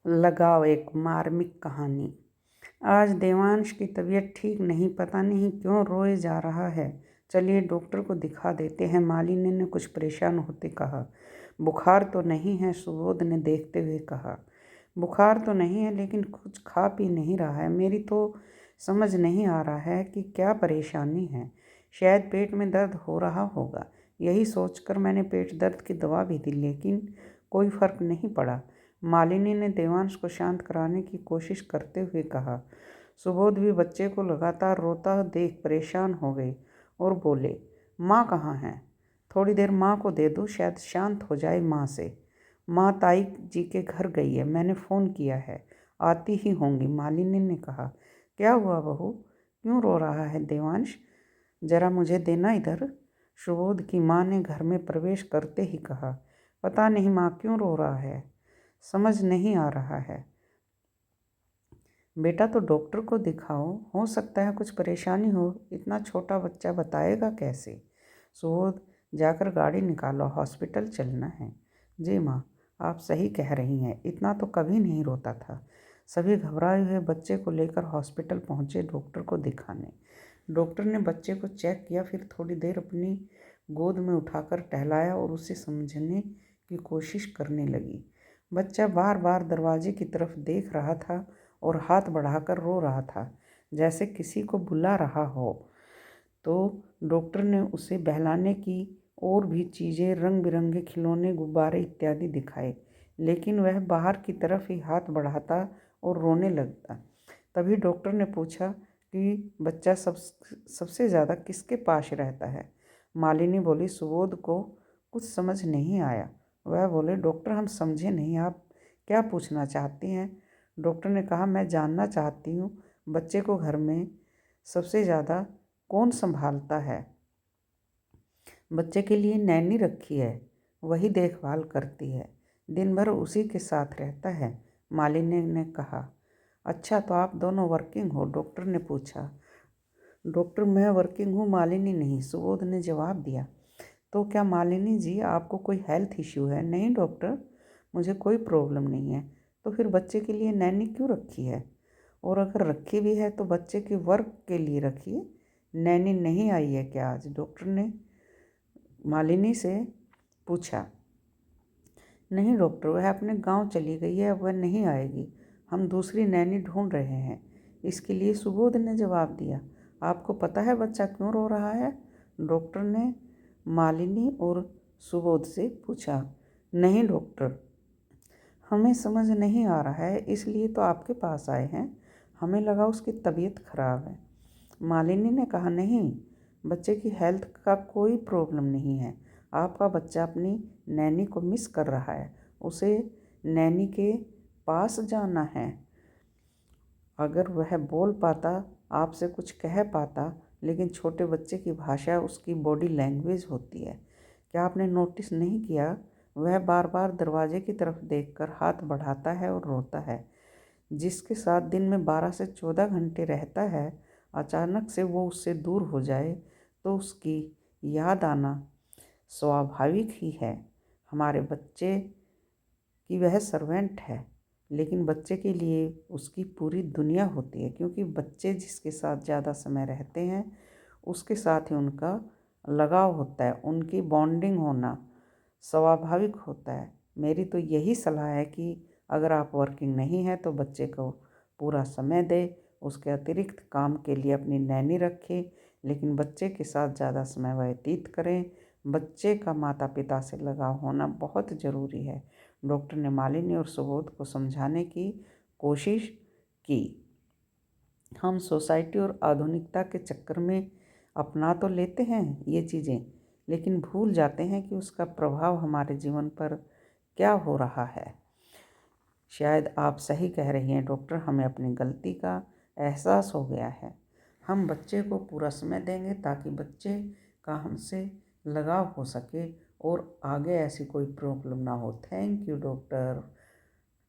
लगाओ एक मार्मिक कहानी। आज देवांश की तबीयत ठीक नहीं, पता नहीं क्यों रोए जा रहा है। चलिए डॉक्टर को दिखा देते हैं, मालिनी ने कुछ परेशान होते कहा। बुखार तो नहीं है, सुबोध ने देखते हुए कहा। बुखार तो नहीं है, लेकिन कुछ खा पी नहीं रहा है। मेरी तो समझ नहीं आ रहा है कि क्या परेशानी है। शायद पेट में दर्द हो रहा होगा। यही सोचकर मैंने पेट दर्द की दवा भी दी, लेकिन कोई फर्क नहीं पड़ा। मालिनी ने देवांश को शांत कराने की कोशिश करते हुए कहा। सुबोध भी बच्चे को लगातार रोता देख परेशान हो गए और बोले, माँ कहाँ है? थोड़ी देर माँ को दे दो, शायद शांत हो जाए माँ से। माँ ताई जी के घर गई है, मैंने फ़ोन किया है, आती ही होंगी, मालिनी ने कहा। क्या हुआ बहू, क्यों रो रहा है देवांश? जरा मुझे देना इधर। सुबोध की माँ ने घर में प्रवेश करते ही कहा। पता नहीं माँ क्यों रो रहा है, समझ नहीं आ रहा है। बेटा तो डॉक्टर को दिखाओ, हो सकता है कुछ परेशानी हो, इतना छोटा बच्चा बताएगा कैसे। सुबोध, जाकर गाड़ी निकालो, हॉस्पिटल चलना है। जी माँ, आप सही कह रही हैं, इतना तो कभी नहीं रोता था। सभी घबराए हुए बच्चे को लेकर हॉस्पिटल पहुँचे डॉक्टर को दिखाने। डॉक्टर ने बच्चे को चेक किया, फिर थोड़ी देर अपनी गोद में उठाकर टहलाया और उसे समझने की कोशिश करने लगी। बच्चा बार बार दरवाजे की तरफ देख रहा था और हाथ बढ़ाकर रो रहा था, जैसे किसी को बुला रहा हो। तो डॉक्टर ने उसे बहलाने की और भी चीज़ें, रंग बिरंगे खिलौने, गुब्बारे इत्यादि दिखाए, लेकिन वह बाहर की तरफ ही हाथ बढ़ाता और रोने लगता। तभी डॉक्टर ने पूछा कि बच्चा सबसे ज़्यादा किसके पास रहता है? मालिनी बोली। सुबोध को कुछ समझ नहीं आया। वह बोले, डॉक्टर हम समझे नहीं, आप क्या पूछना चाहती हैं? डॉक्टर ने कहा, मैं जानना चाहती हूँ बच्चे को घर में सबसे ज़्यादा कौन संभालता है? बच्चे के लिए नैनी रखी है, वही देखभाल करती है, दिन भर उसी के साथ रहता है, मालिनी ने कहा। अच्छा, तो आप दोनों वर्किंग हो? डॉक्टर ने पूछा। डॉक्टर, मैं वर्किंग हूँ, मालिनी नहीं, सुबोध ने जवाब दिया। तो क्या मालिनी जी आपको कोई हेल्थ इश्यू है? नहीं डॉक्टर, मुझे कोई प्रॉब्लम नहीं है। तो फिर बच्चे के लिए नैनी क्यों रखी है? और अगर रखी भी है तो बच्चे के वर्क के लिए रखिए। नैनी नहीं आई है क्या आज? डॉक्टर ने मालिनी से पूछा। नहीं डॉक्टर, वह अपने गांव चली गई है, अब वह नहीं आएगी, हम दूसरी नैनी ढूंढ रहे हैं, इसके लिए, सुबोध ने जवाब दिया। आपको पता है बच्चा क्यों रो रहा है? डॉक्टर ने मालिनी और सुबोध से पूछा। नहीं डॉक्टर, हमें समझ नहीं आ रहा है, इसलिए तो आपके पास आए हैं, हमें लगा उसकी तबीयत खराब है। मालिनी ने कहा, नहीं, बच्चे की हेल्थ का कोई प्रॉब्लम नहीं है, आपका बच्चा अपनी नैनी को मिस कर रहा है, उसे नैनी के पास जाना है। अगर वह बोल पाता, आपसे कुछ कह पाता, लेकिन छोटे बच्चे की भाषा उसकी बॉडी लैंग्वेज होती है। क्या आपने नोटिस नहीं किया, वह बार बार दरवाजे की तरफ देखकर हाथ बढ़ाता है और रोता है। जिसके साथ दिन में 12 से 14 घंटे रहता है, अचानक से वो उससे दूर हो जाए तो उसकी याद आना स्वाभाविक ही है। हमारे बच्चे की वह सर्वेंट है, लेकिन बच्चे के लिए उसकी पूरी दुनिया होती है, क्योंकि बच्चे जिसके साथ ज़्यादा समय रहते हैं उसके साथ ही उनका लगाव होता है, उनकी बॉन्डिंग होना स्वाभाविक होता है। मेरी तो यही सलाह है कि अगर आप वर्किंग नहीं है तो बच्चे को पूरा समय दें, उसके अतिरिक्त काम के लिए अपनी नैनी रखें, लेकिन बच्चे के साथ ज़्यादा समय व्यतीत करें। बच्चे का माता पिता से लगाव होना बहुत ज़रूरी है। डॉक्टर ने मालिनी और सुबोध को समझाने की कोशिश की। हम सोसाइटी और आधुनिकता के चक्कर में अपना तो लेते हैं ये चीज़ें, लेकिन भूल जाते हैं कि उसका प्रभाव हमारे जीवन पर क्या हो रहा है। शायद आप सही कह रही हैं डॉक्टर, हमें अपनी गलती का एहसास हो गया है। हम बच्चे को पूरा समय देंगे ताकि बच्चे का हमसे लगाव हो सके और आगे ऐसी कोई प्रॉब्लम ना हो। Thank you doctor.